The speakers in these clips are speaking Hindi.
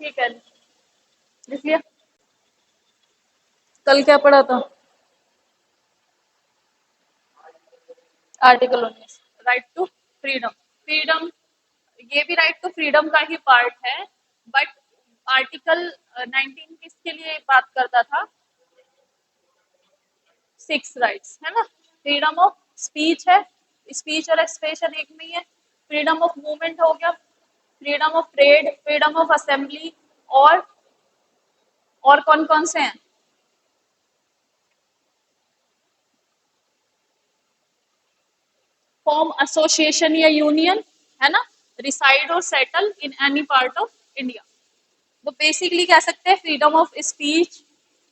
ठीक है, लिख लिया। कल क्या पढ़ा था? Article 19, right to freedom. Freedom, ये भी राइट टू फ्रीडम का ही पार्ट है, बट आर्टिकल 19 किसके लिए बात करता था? सिक्स राइट्स है ना। फ्रीडम ऑफ स्पीच है, स्पीच और एक्सप्रेशन एक में ही है। फ्रीडम ऑफ मूवमेंट हो गया, freedom of trade, freedom of assembly, और कौन कौन से हैं? फॉर्म एसोसिएशन या यूनियन, है ना। रिसाइड और settle in any part of India. तो बेसिकली कह सकते हैं freedom of speech,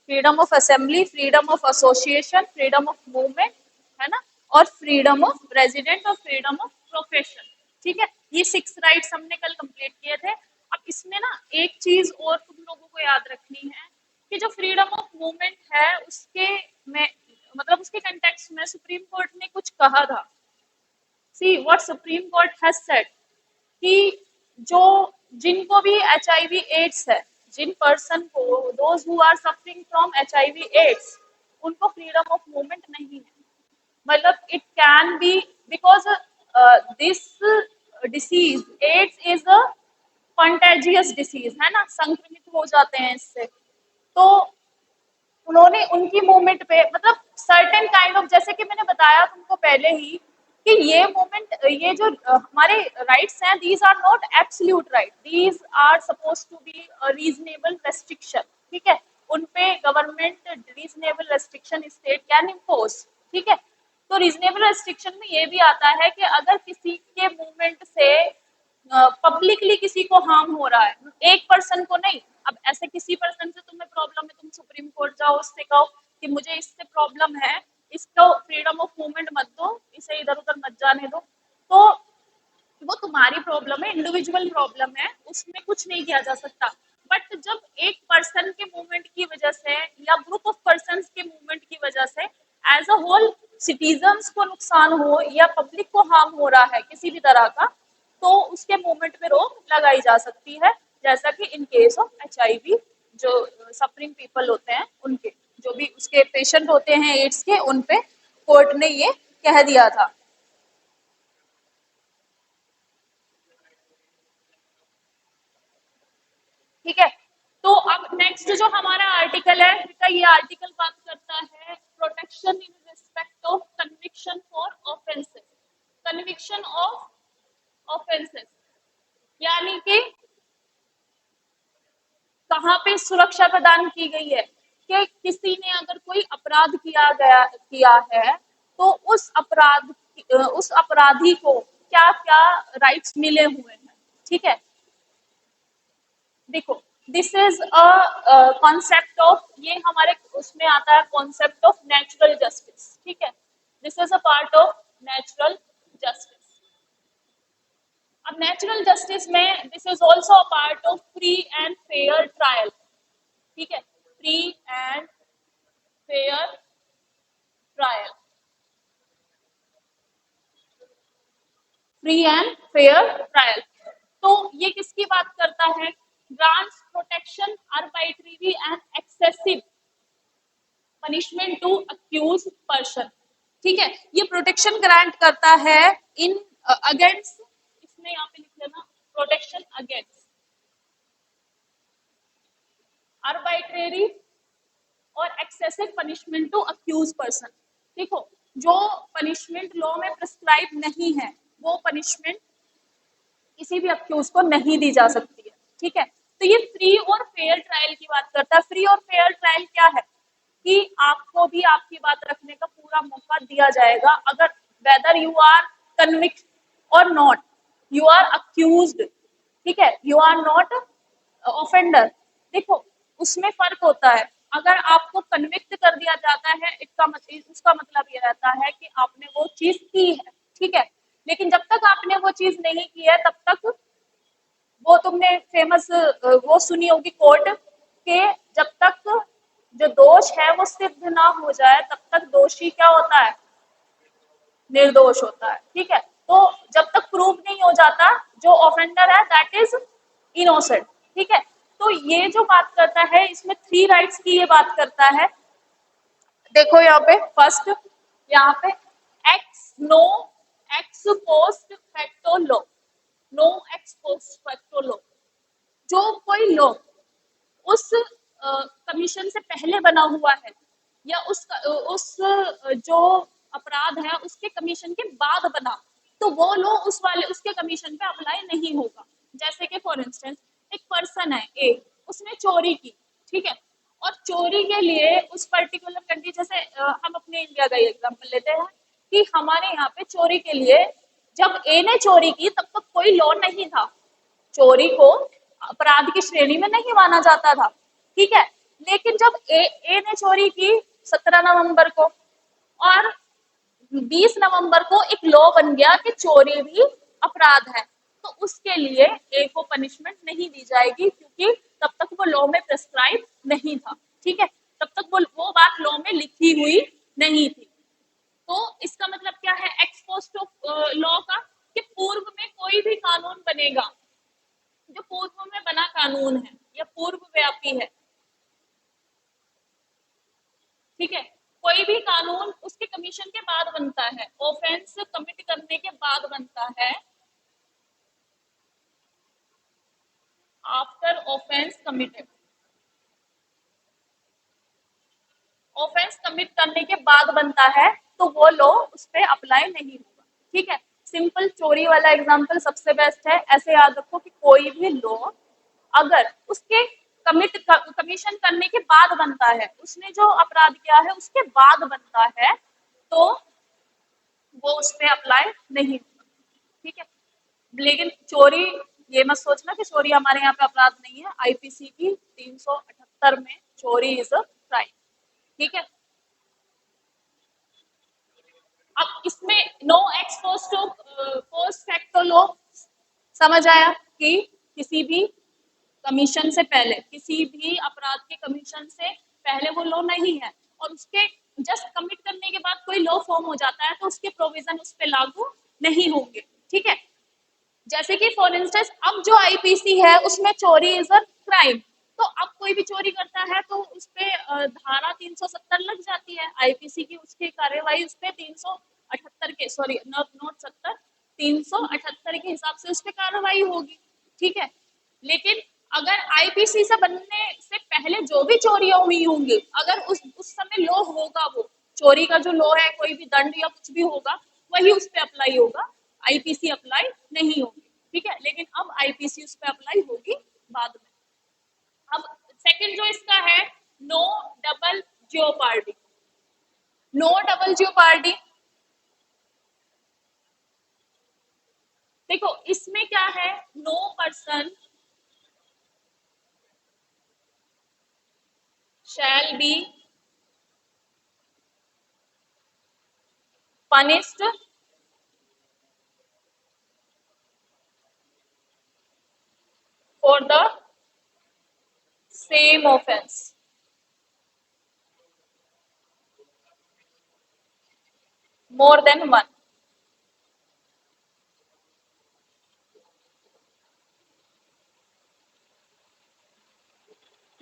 freedom of assembly, freedom of association, freedom of movement, है ना, और फ्रीडम ऑफ रेजिडेंट और फ्रीडम ऑफ प्रोफेशन। ठीक है, ये सिक्स राइट्स हमने कल कंप्लीट किए थे। अब इसमें ना एक चीज और तुम लोगों को याद रखनी है कि जो फ्रीडम ऑफ मूवमेंट है उसके में, मतलब उसके कंटेक्स्ट में सुप्रीम कोर्ट ने कुछ कहा था। See what Supreme Court has said कि जो जिनको भी HIV एड्स है, जिन पर्सन को, those who are suffering from HIV AIDS, उनको फ्रीडम ऑफ मूवमेंट नहीं है। मतलब it can be because this disease AIDS is a contagious disease, है ना, संक्रमित हो जाते हैं इससे। तो उन्होंने उनकी मूवमेंट पे, मतलब सर्टेन काइंड ऑफ, जैसे कि मैंने बताया तुमको पहले ही कि ये मूवमेंट, ये जो हमारे राइट्स हैं, these are not absolute right, these are suppose to be reasonable restriction. ठीक है, उन पे government reasonable restriction state can impose. ठीक है, तो रीजनेबल रेस्ट्रिक्शन में ये भी आता है कि अगर किसी के मूवमेंट से पब्लिकली किसी को हार्म हो रहा है, एक पर्सन को नहीं, अब ऐसे किसी पर्सन से तुम्हें प्रॉब्लम है, तुम सुप्रीम कोर्ट जाओ, उससे कहो कि मुझे इससे प्रॉब्लम है, इसको फ्रीडम ऑफ मूवमेंट मत दो, इसे इधर उधर मत जाने दो, तो वो तुम्हारी प्रॉब्लम है, इंडिविजुअल प्रॉब्लम है, उसमें कुछ नहीं किया जा सकता। बट जब एक पर्सन के मूवमेंट की वजह से या ग्रुप ऑफ पर्सन के मूवमेंट की वजह से एज अ होल सिटीजन्स को नुकसान हो या पब्लिक को हार्म हो रहा है किसी भी तरह का, तो उसके मूवमेंट पे रोक लगाई जा सकती है। जैसा कि इन केस ऑफ HIV, जो सफरिंग पीपल होते हैं उनके, जो भी उसके पेशेंट होते हैं एड्स के, उन पे कोर्ट ने ये कह दिया था। ठीक है, तो अब नेक्स्ट जो हमारा आर्टिकल है बेटा, ये आर्टिकल बात करता है protection in respect of conviction for offences. Conviction of offences यानी कि कहाँ पे सुरक्षा प्रदान की गई है कि किसी ने अगर कोई अपराध किया है, तो उस अपराधी को क्या क्या राइट्स मिले हुए हैं। ठीक है, देखो, this is a concept of, ये हमारे उसमें आता है कॉन्सेप्ट ऑफ नेचुरल जस्टिस। ठीक है, this is a part of natural justice. अब नेचुरल जस्टिस में this is also a part of free and fair trial. ठीक है, free and fair trial, free and fair trial. तो ये किसकी बात करता है? Grants protection arbitrary and excessive punishment to accuse person. ठीक है, ये प्रोटेक्शन ग्रांट करता है इन अगेंस्ट, इसमें यहाँ पे लिख लेना, प्रोटेक्शन अगेंस्ट आर्बिट्रेरी और excessive punishment to accuse person. देखो, जो पनिशमेंट लॉ में प्रिस्क्राइब नहीं है, वो पनिशमेंट किसी भी अक्यूज को नहीं दी जा सकती है। ठीक है, तो ये फ्री और फेयर ट्रायल की बात करता है। फ्री और फेयर ट्रायल क्या है कि आपको भी आपकी बात रखने का पूरा मौका दिया जाएगा, अगर वेदर यू आर कन्विक्ट और नॉट, यू आर अक्यूज्ड। ठीक है, यू आर नॉट ऑफेंडर। देखो, उसमें फर्क होता है। अगर आपको कन्विक्ट कर दिया जाता है, इसका मतलब, उसका मतलब ये रहता है कि आपने वो चीज की है। ठीक है, लेकिन जब तक आपने वो चीज नहीं की है, तब तक, वो तुमने फेमस वो सुनी होगी कोर्ट के, जब तक जो दोष है वो सिद्ध ना हो जाए, तब तक दोषी क्या होता है? निर्दोष होता है। ठीक है, तो जब तक प्रूव नहीं हो जाता, जो ऑफेंडर है दैट इज इनोसेंट। ठीक है, तो ये जो बात करता है इसमें 3 राइट्स की ये बात करता है। देखो यहाँ पे फर्स्ट, यहाँ पे ex no ex post facto law, no ex post facto law, जो कोई लो उस कमीशन से पहले बना हुआ है या उस जो अपराध है उसके कमीशन के बाद बना, तो वो लो उस वाले उसके कमीशन पे अप्लाई नहीं होगा। जैसे कि फॉर इंस्टेंस एक पर्सन है ए, उसने चोरी की, ठीक है, और चोरी के लिए उस पर्टिकुलर कंट्री, जैसे हम अपने इंडिया का एग्जांपल लेते हैं कि हमारे यहाँ पे चोरी के लिए जब ए ने चोरी की तब तक कोई लॉ नहीं था, चोरी को अपराध की श्रेणी में नहीं माना जाता था, ठीक है। लेकिन जब ए ने चोरी की 17 नवंबर को और 20 नवंबर को एक लॉ बन गया कि चोरी भी अपराध है, तो उसके लिए ए को पनिशमेंट नहीं दी जाएगी क्योंकि तब तक वो लॉ में प्रेस्क्राइब नहीं था, ठीक है, तब तक वो बात लॉ में लिखी हुई नहीं थी। तो इसका मतलब क्या है एक्स पोस्ट ऑफ लॉ का, कि पूर्व में कोई भी कानून बनेगा जो पूर्व में बना कानून है या पूर्व व्यापी है, ठीक है, कोई भी कानून उसके कमीशन के बाद बनता है, ऑफेंस कमिट करने के बाद बनता है, after offence committed, offence commit करने के बाद बनता है, तो वो लॉ उस पर अप्लाई नहीं होगा, ठीक है। सिंपल चोरी वाला एग्जांपल सबसे बेस्ट है। ऐसे याद रखो कि कोई भी लॉ अगर उसके कमीशन करने के बाद बनता है, उसने जो अपराध किया है उसके बाद बनता है, तो वो उस पर अप्लाई नहीं होगा, ठीक है। लेकिन चोरी, ये मत सोचना कि चोरी हमारे यहाँ पे अपराध नहीं है, आईपीसी की 378 में चोरी इज अ क्राइम, ठीक है। अब इसमें no ex post facto law समझ आया कि किसी भी कमीशन से पहले, किसी भी अपराध के कमीशन से पहले वो लॉ नहीं है, और उसके जस्ट कमिट करने के बाद कोई लॉ फॉर्म हो जाता है तो उसके प्रोविजन उस पर लागू नहीं होंगे, ठीक है। जैसे कि फॉर इंस्टेंस अब जो आईपीसी है उसमें चोरी इज अ क्राइम, तो अब कोई भी चोरी करता है तो उस पे धारा 370 लग जाती है आईपीसी की, उसकी कार्यवाही उस पे 378 के, सॉरी नोट 70, 378 के हिसाब से उस पे कार्रवाई होगी, ठीक है। लेकिन अगर आईपीसी से बनने से पहले जो भी चोरियां हुई होंगी, अगर उस समय लॉ होगा, वो चोरी का जो लॉ है, कोई भी दंड या कुछ भी होगा वही उस पर अप्लाई होगा, आईपीसी अप्लाई नहीं होगी, ठीक है। लेकिन अब आईपीसी उस पर अप्लाई होगी बाद में। अब सेकंड जो इसका है, no double jeopardy, no double jeopardy, देखो इसमें क्या है, no person shall be punished for the same offense, more than one।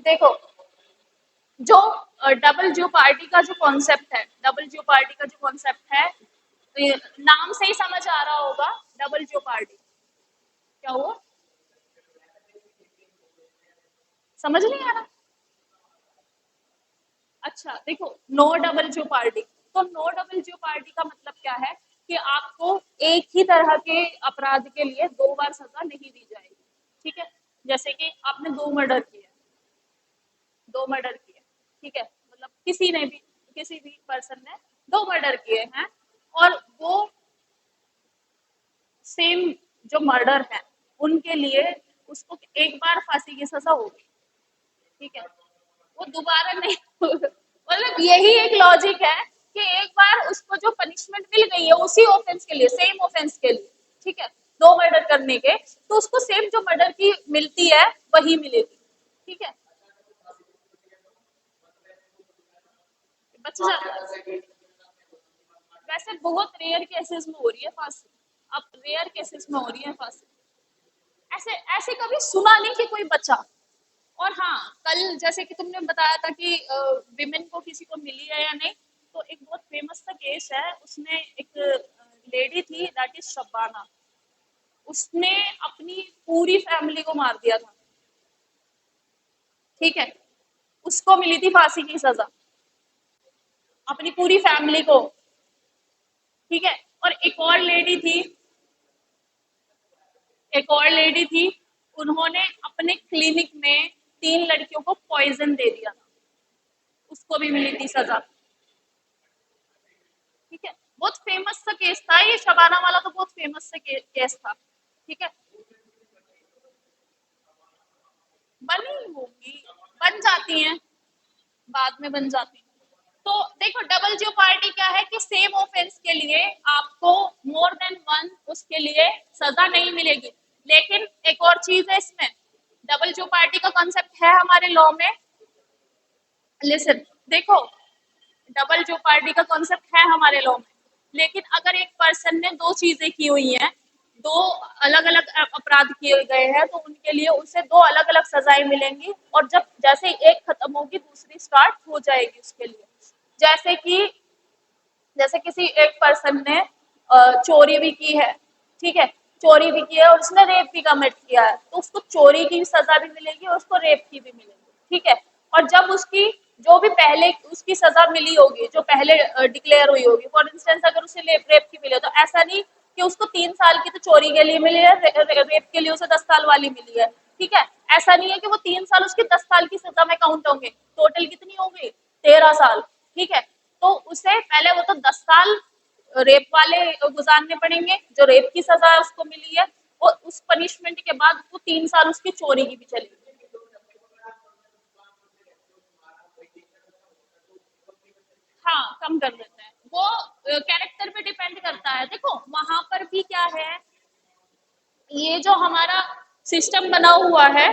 देखो जो डबल जियो पार्टी का जो कॉन्सेप्ट है, डबल जियो पार्टी का जो कॉन्सेप्ट है, नाम से ही समझ आ रहा होगा डबल जियो पार्टी क्या हुआ, समझ नहीं आ रहा। अच्छा देखो, नो डबल जियो पार्टी, तो नो डबल जियो पार्टी का मतलब क्या है कि आपको एक ही तरह के अपराध के लिए 2 बार सजा नहीं दी जाएगी, ठीक है। जैसे कि आपने 2 मर्डर किए, 2 मर्डर किए, ठीक है, मतलब किसी भी पर्सन ने 2 मर्डर किए हैं, और वो सेम जो मर्डर है उनके लिए उसको एक बार फांसी की सजा होगी, ठीक है, वो दोबारा नहीं मतलब यही एक लॉजिक है कि एक बार उसको जो पनिशमेंट मिल गई है उसी ऑफेंस के लिए, सेम ऑफेंस के लिए, ठीक है, 2 मर्डर करने के, तो उसको सेम जो मर्डर की मिलती है वही मिलेगी, ठीक है, बच जाता है। वैसे बहुत रेयर केसेस में हो रही है फांसी, अब रेयर केसेस में हो रही है फांसी, ऐसे ऐसे कभी सुना नहीं कि कोई बचा, और हाँ, कल जैसे कि तुमने बताया था कि विमेन को किसी को मिली है या नहीं, तो एक बहुत फेमस सा केस है, उसने एक लेडी थी दैट इज शबाना, उसने अपनी पूरी फैमिली को मार दिया था। ठीक है, उसको मिली थी फांसी की सजा, अपनी पूरी फैमिली को। ठीक है, और एक और लेडी थी, उन्होंने अपने क्लिनिक में 3 लड़कियों को पॉइजन दे दिया था, उसको भी मिली थी सजा। ठीक है, बहुत फेमस सा केस था ये शबाना वाला, तो बहुत फेमस सा केस था। ठीक है, बनी होगी, बन जाती हैं, बाद में बन जाती हैं। तो देखो, डबल जियो पार्टी क्या है कि सेम ऑफेंस के लिए आपको मोर देन वन उसके लिए सजा नहीं मिलेगी। लेकिन एक और चीज है इसमें, डबल जियो पार्टी का कॉन्सेप्ट है हमारे लॉ में। लिसन, देखो, डबल जो पार्टी का कॉन्सेप्ट है हमारे लॉ में, लेकिन अगर एक पर्सन ने दो चीजें की हुई हैं, दो अलग अलग अपराध किए गए हैं, तो उनके लिए उसे दो अलग अलग सजाएं मिलेंगी, और जब जैसे एक खत्म होगी दूसरी स्टार्ट हो जाएगी उसके लिए। जैसे कि जैसे किसी एक पर्सन ने चोरी भी की है, ठीक है, चोरी भी की है और उसने रेप भी कमिट किया है, तो उसको चोरी की सजा भी मिलेगी और उसको रेप की भी मिलेगी। ठीक है, और जब उसकी जो भी पहले उसकी सजा मिली होगी, जो पहले डिक्लेयर हुई होगी, फॉर इंस्टेंस अगर उसे रेप की मिली है, तो ऐसा नहीं कि उसको 3 साल की तो चोरी के लिए मिली है, रेप के लिए उसे 10 साल वाली मिली है। ठीक है, ऐसा नहीं है कि वो 3 साल उसके 10 साल की सजा में काउंट होंगे, टोटल कितनी होगी, 13 साल। ठीक है, तो उसे पहले वो तो 10 साल रेप वाले गुजारने पड़ेंगे, जो रेप की सजा उसको मिली है, और उस पनिशमेंट के बाद उसको 3 साल उसकी चोरी की भी चलेगी। हाँ, कम कर देते हैं वो, कैरेक्टर पे डिपेंड करता है। देखो वहां पर भी क्या है, ये जो हमारा सिस्टम बना हुआ है,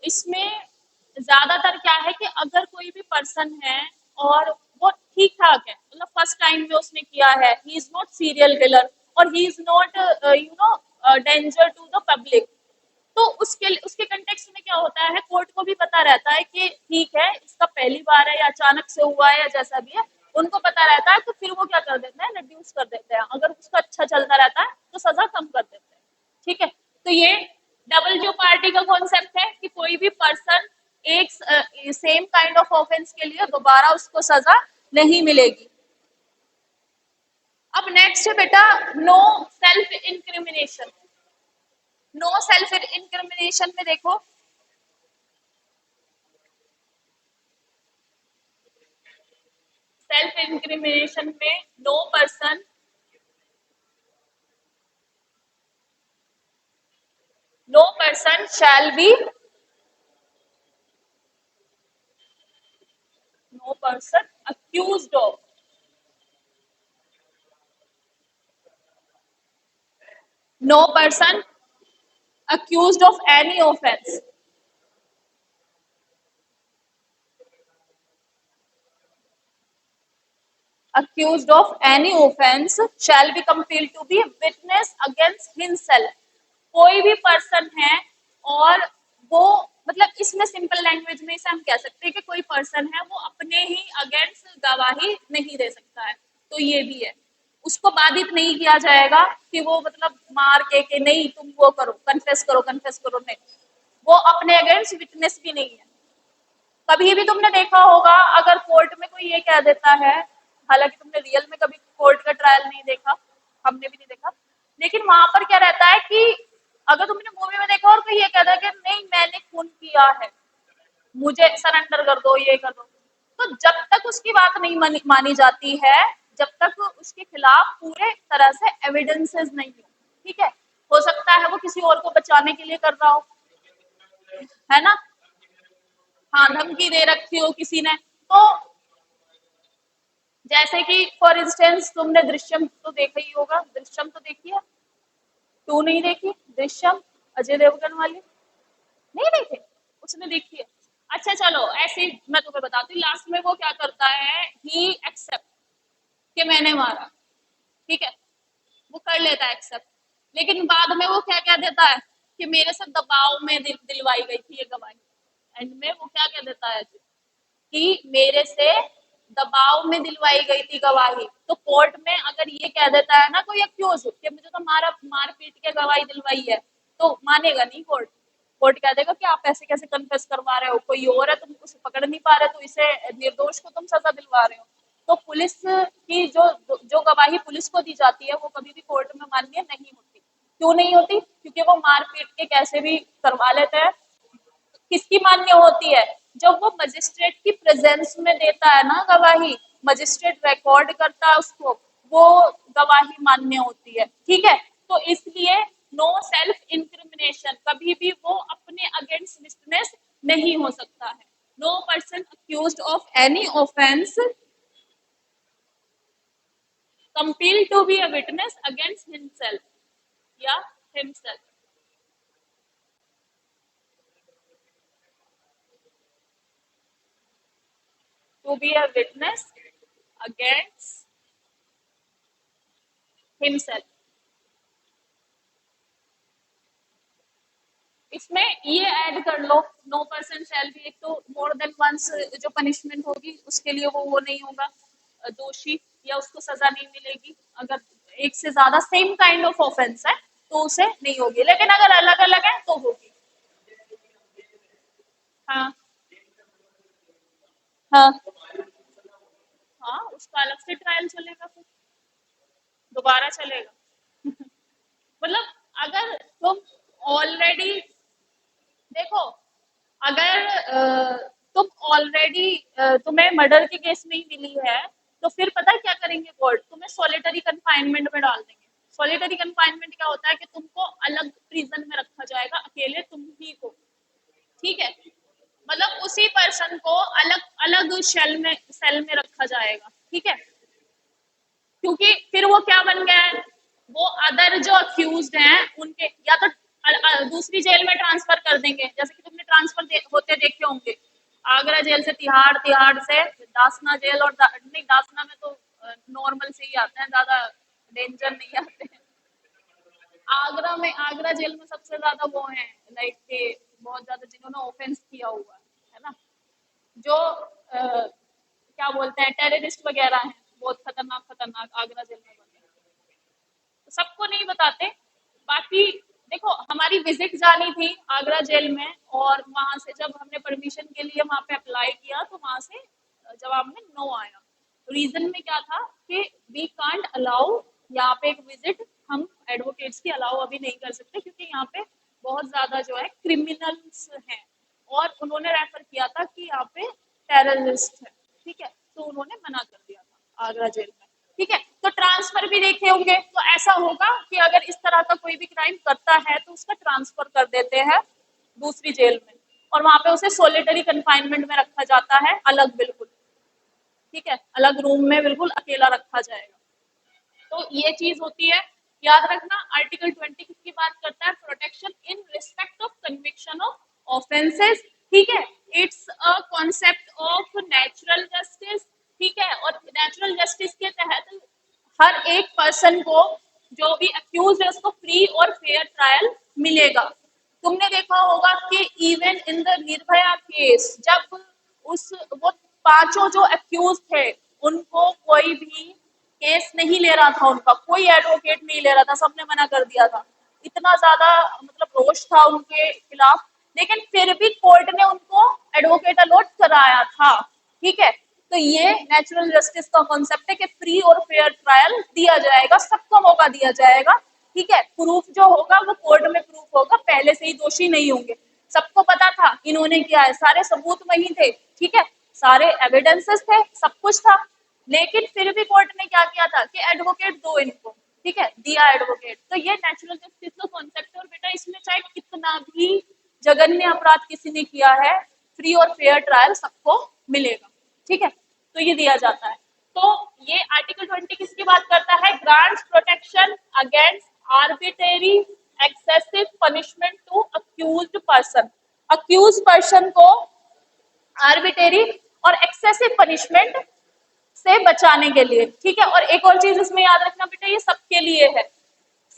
इसमें ज्यादातर क्या है कि अगर कोई भी पर्सन है और वो ठीक ठाक है, मतलब फर्स्ट टाइम में उसने किया है, he is not serial killer, और he is not danger to the public, तो उसके कंटेक्स्ट में क्या होता है, कोर्ट को भी पता रहता है कि ठीक है, इसका पहली बार है या अचानक से हुआ है या जैसा भी है, उनको पता रहता है, तो फिर वो क्या कर देते हैं, रिड्यूस कर देते हैं, अगर उसका अच्छा चलता रहता है तो सजा कम कर देते हैं। ठीक है, तो ये डबल जो पार्टी का कॉन्सेप्ट है कि कोई भी पर्सन एक सेम काइंड ऑफ ऑफेंस के लिए दोबारा उसको सजा नहीं मिलेगी। अब नेक्स्ट है बेटा, no self incrimination. No self incrimination में देखो, सेल्फ इंक्रिमिनेशन में no person shall be, no person accused of, no person accused of any offence, accused of any offense shall be compelled to be witness against himself। कोई भी पर्सन है और वो, मतलब इसमें सिंपल लैंग्वेज में इसे हम कह सकते हैं कि कोई पर्सन है वो अपने ही अगेंस्ट गवाही नहीं दे सकता है, तो ये भी है, उसको बाधित नहीं किया जाएगा कि वो मतलब मार के नहीं तुम वो करो, कन्फेस करो, नहीं, वो अपने अगेंस्ट विटनेस भी नहीं है। कभी भी तुमने देखा होगा, अगर कोर्ट में कोई ये कह देता है, हालांकि तुमने रियल में कभी कोर्ट का ट्रायल नहीं देखा, हमने भी नहीं देखा, लेकिन वहां पर क्या रहता है कि अगर तुमने मूवी में देखा और कोई ये कहता है कि नहीं मैंने खून किया है, मुझे सरेंडर कर दो, ये कर दो, तो जब तक उसकी बात नहीं मानी जाती है, जब तक उसके खिलाफ पूरे तरह से एविडेंसेस नहीं हो, ठीक है, हो सकता है वो किसी और को बचाने के लिए कर रहा हो, है ना, हाँ, धमकी दे रखी हो किसी ने, तो जैसे कि फॉर इंस्टेंस तुमने दृश्यम तो देखा ही होगा, दृश्यम तो देखी है, टू नहीं देखी, दृश्यम, अजय देवगन वाली नहीं देखी, उसने देखी है। अच्छा चलो, ऐसे मैं तुम्हें बताती हूँ, लास्ट में वो क्या करता है, ही एक्सेप्ट कि मैंने मारा, ठीक है, वो कर लेता है एक्सेप्ट, लेकिन बाद में वो क्या क्या देता है कि मेरे से दबाव में दिलवाई गई थी ये गवाही, एंड में वो क्या कह देता है कि मेरे से दबाव में दिलवाई गई थी गवाही। तो कोर्ट में अगर ये कह देता है ना कोई अक्यूज कि मुझे तो मार पीट के गवाही दिलवाई है, तो मानेगा नहीं कोर्ट। कोर्ट कह देगा कि आप ऐसे कैसे कन्फेस करवा रहे हो, कोई और है, तुम उसे पकड़ नहीं पा रहे, तो इसे निर्दोष को तुम सजा दिलवा रहे हो। तो पुलिस की जो जो गवाही पुलिस को दी जाती है वो कभी भी कोर्ट में मान्य नहीं होती। क्यों नहीं होती? क्योंकि वो मार पीट के कैसे भी करवा लेते हैं। किसकी मान्य होती है? जब वो मजिस्ट्रेट की प्रेजेंस में देता है ना गवाही, मजिस्ट्रेट रिकॉर्ड करता है उसको, वो गवाही मान्य होती है। ठीक है, तो इसलिए नो सेल्फ इंक्रिमिनेशन, कभी भी वो अपने अगेंस्ट विटनेस नहीं हो सकता है। No person accused of any offence compelled to be a witness against himself या himself। To be a witness against himself। इसमें ये ऐड कर लो, नो पर्सन शैल बी, एक तो मोर देन वंस जो पनिशमेंट होगी उसके लिए वो नहीं होगा दोषी, या उसको सजा नहीं मिलेगी। अगर एक से ज्यादा सेम काइंड ऑफ ऑफेंस है तो उसे नहीं होगी, लेकिन अगर अलग अलग है तो होगी। हाँ हाँ हाँ, उसका अलग से ट्रायल चलेगा, फिर दोबारा चलेगा। मतलब अगर तुम ऑलरेडी देखो, अगर तुम ऑलरेडी तुम्हें मर्डर के केस में ही मिली है, तो फिर पता है क्या करेंगे कोर्ट? तुम्हें सॉलिटरी कन्फाइनमेंट में डाल देंगे। सॉलिटरी कन्फाइनमेंट क्या होता है कि तुमको अलग प्रिजन में रखा जाएगा, अकेले तुम ही को। ठीक है, मतलब उसी पर्सन को अलग अलग सेल में रखा जाएगा। ठीक है, क्योंकि फिर वो क्या बन गया है, वो अदर जो अक्यूज्ड हैं उनके या तो दूसरी जेल में ट्रांसफर कर देंगे, जैसे कि तुमने ट्रांसफर होते देखे होंगे, आगरा जेल से तिहाड़, तिहाड़ से दासना जेल, और नहीं, दासना में तो नॉर्मल से ही आते हैं, ज्यादा डेंजर नहीं आते हैं। आगरा में, आगरा जेल में सबसे ज्यादा वो है लाइक के बहुत ज्यादा जिन्होंने ऑफेंस किया हुआ है ना, जो क्या बोलते हैं, टेररिस्ट वगैरह हैं, बहुत खतरनाक खतरनाक आगरा जेल में बंद है। तो सबको नहीं बताते। बाकी देखो, हमारी विजिट जानी थी आगरा जेल में, और वहां से जब हमने परमिशन के लिए वहां पे अप्लाई किया तो वहां से जवाब में नो आया। रीजन में क्या था कि वी कांट अलाउ यहाँ पे एक विजिट, हम एडवोकेट्स की अलाउ अभी नहीं कर सकते, क्योंकि यहाँ पे बहुत ज्यादा जो है क्रिमिनल्स हैं, और उन्होंने रेफर किया था कि यहाँ पे टेररिस्ट है। ठीक है, तो उन्होंने मना कर दिया था आगरा जेल में। ठीक है, तो ट्रांसफर भी देखे होंगे, तो ऐसा होगा कि अगर इस तरह का कोई भी क्राइम करता है तो उसका ट्रांसफर कर देते हैं दूसरी जेल में, और वहां पे उसे सोलिटरी कन्फाइनमेंट में रखा जाता है, अलग बिल्कुल। ठीक है, अलग रूम में बिल्कुल अकेला रखा जाएगा। तो ये चीज होती है, याद रखना। आर्टिकल 20 किसकी बात करता है? Protection in respect of conviction of offences. ठीक है, it's a concept of natural justice. ठीक है, और नेचुरल जस्टिस के तहत हर एक पर्सन को, जो भी अक्यूज है, उसको फ्री और फेयर ट्रायल मिलेगा। तुमने देखा होगा कि even in the Nirbhaya case, जब उस वो पांचों जो अक्यूज थे उनको कोई भी केस नहीं ले रहा था, उनका कोई एडवोकेट नहीं ले रहा था, सबने मना कर दिया था। इतना ज्यादा मतलब रोष था उनके खिलाफ, लेकिन फिर भी कोर्ट ने उनको एडवोकेट अलॉट कराया था। ठीक है, तो ये नेचुरल जस्टिस का कॉन्सेप्ट है कि फ्री और फेयर ट्रायल दिया जाएगा, सबको मौका दिया जाएगा। ठीक है, प्रूफ जो होगा वो कोर्ट में प्रूफ होगा, पहले से ही दोषी नहीं होंगे। सबको पता था इन्होंने किया है, सारे सबूत वही थे। ठीक है, सारे एविडेंसेस थे, सब कुछ था, लेकिन फिर भी कोर्ट ने क्या किया था कि एडवोकेट दो इनको। ठीक है, दिया एडवोकेट। तो ये नेचुरल जस्टिस का कॉन्सेप्ट है, और बेटा इसमें चाहे कितना भी जघन्य अपराध किसी ने किया है, फ्री और फेयर ट्रायल सबको मिलेगा। ठीक है, तो ये दिया जाता है। तो ये आर्टिकल 20 किसकी बात करता है? Grants protection against arbitrary excessive punishment to accused person. Accuse person को आर्बिट्रेरी और एक्सेसिव पनिशमेंट से बचाने के लिए। ठीक है, और एक और चीज इसमें याद रखना बेटा, ये सबके लिए है,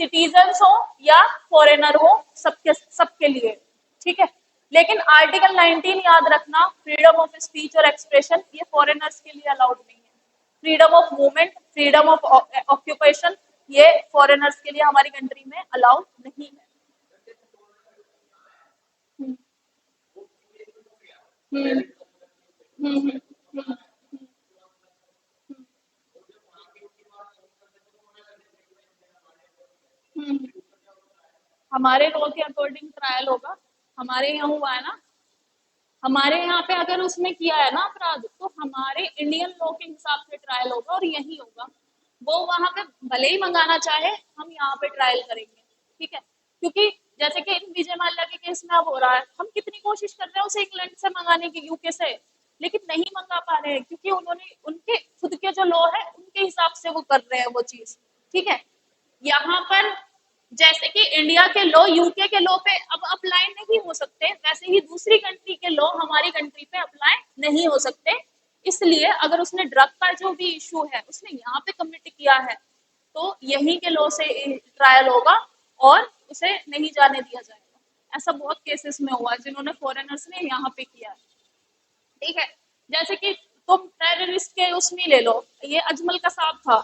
सिटीजन्स हो या फॉरेनर हो, सबके सबके लिए। ठीक है, लेकिन आर्टिकल 19 याद रखना, फ्रीडम ऑफ स्पीच और एक्सप्रेशन ये फॉरेनर्स के लिए अलाउड नहीं है। Freedom of movement, freedom of occupation ये फॉरेनर्स के लिए हमारी कंट्री में अलाउड नहीं है। हम्म, हम्म, हम्म, हम्म, हम्म, हम्म। हमारे लॉ के अकॉर्डिंग ट्रायल होगा। हमारे यहाँ हुआ है ना, हमारे यहाँ पे अगर उसने किया है ना अपराध, तो हमारे इंडियन लॉ के हिसाब से ट्रायल होगा और यही होगा। वो वहां पे भले ही मंगाना चाहे, हम यहाँ पे ट्रायल करेंगे। ठीक है, क्योंकि जैसे कि इन विजय माल्या के केस में अब हो रहा है, हम कितनी कोशिश कर रहे हैं उसे इंग्लैंड से मंगाने की, यूके से, लेकिन नहीं मंगा पा रहे हैं क्योंकि उन्होंने उनके खुद के जो लॉ है उनके हिसाब से वो कर रहे हैं वो चीज। ठीक है, यहाँ पर जैसे कि इंडिया के लॉ यूके के लॉ पे अब अप्लाई नहीं हो सकते, वैसे ही दूसरी कंट्री के लॉ हमारी कंट्री पे अप्लाई नहीं हो सकते। इसलिए अगर उसने ड्रग का जो भी इशू है उसने यहाँ पे कमिट किया है, तो यहीं के लॉ से ट्रायल होगा और उसे नहीं जाने दिया जाएगा। ऐसा बहुत केसेस में हुआ है जिन्होंने फॉरेनर्स ने यहाँ पे किया है। ठीक है, जैसे कि तुम टेररिस्ट के उसमें ले लो, ये अजमल कसाब था,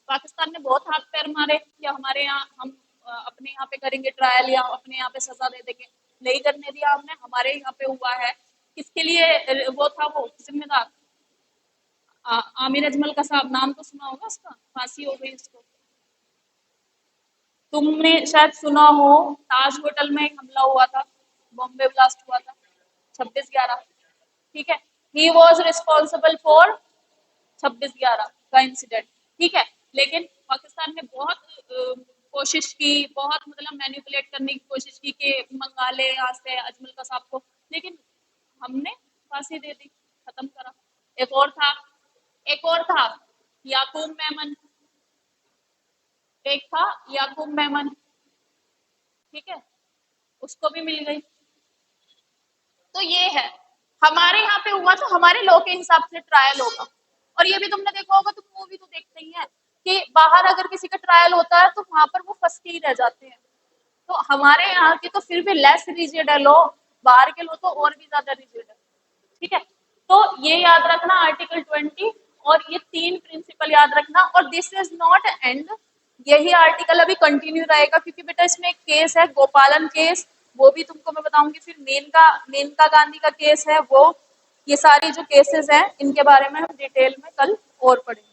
पाकिस्तान ने बहुत हाथ पैर मारे कि हमारे यहाँ हम अपने यहाँ पे करेंगे ट्रायल या अपने यहाँ पे सजा दे देंगे, नहीं करने दिया हमने, हमारे यहाँ पे हुआ है। किसके लिए वो था वो जिम्मेदार? आमिर अजमल कसाब, नाम तो सुना होगा उसका, फांसी हो गई उसको। तुमने शायद सुना हो, ताज होटल में एक हमला हुआ था, बॉम्बे ब्लास्ट हुआ था 26/11। ठीक है, ही वॉज रिस्पॉन्सिबल फॉर 26/11 का इंसिडेंट। ठीक है, लेकिन पाकिस्तान ने बहुत कोशिश की, बहुत मतलब मैनिपुलेट करने की कोशिश की कि मंगा ले यहाँ से अजमल कसाब को, लेकिन हमने फांसी दे दी, खत्म करा। एक और था, एक और था याकूब मेमन, एक था याकूब मेमन। ठीक है, उसको भी मिल गई। तो ये है, हमारे यहाँ पे हुआ तो हमारे लॉ के हिसाब से ट्रायल होगा। और ये भी तुमने देखा होगा, तुम मूवी तो देखते ही है कि बाहर अगर किसी का ट्रायल होता है तो वहां पर वो फंस के ही रह जाते हैं। तो हमारे यहाँ की तो फिर भी लेस रिजिड है लॉ, बाहर के लॉ तो और भी ज्यादा रिजिड है। ठीक है, तो ये याद रखना आर्टिकल 20, और ये तीन प्रिंसिपल याद रखना। और दिस इज नॉट एंड, यही आर्टिकल अभी कंटिन्यू रहेगा, क्योंकि बेटा इसमें एक केस है गोपालन केस, वो भी तुमको मैं बताऊंगी। फिर मेनका गांधी का केस है वो, ये सारी जो केसेस हैं इनके बारे में हम डिटेल में कल और पढ़ेंगे।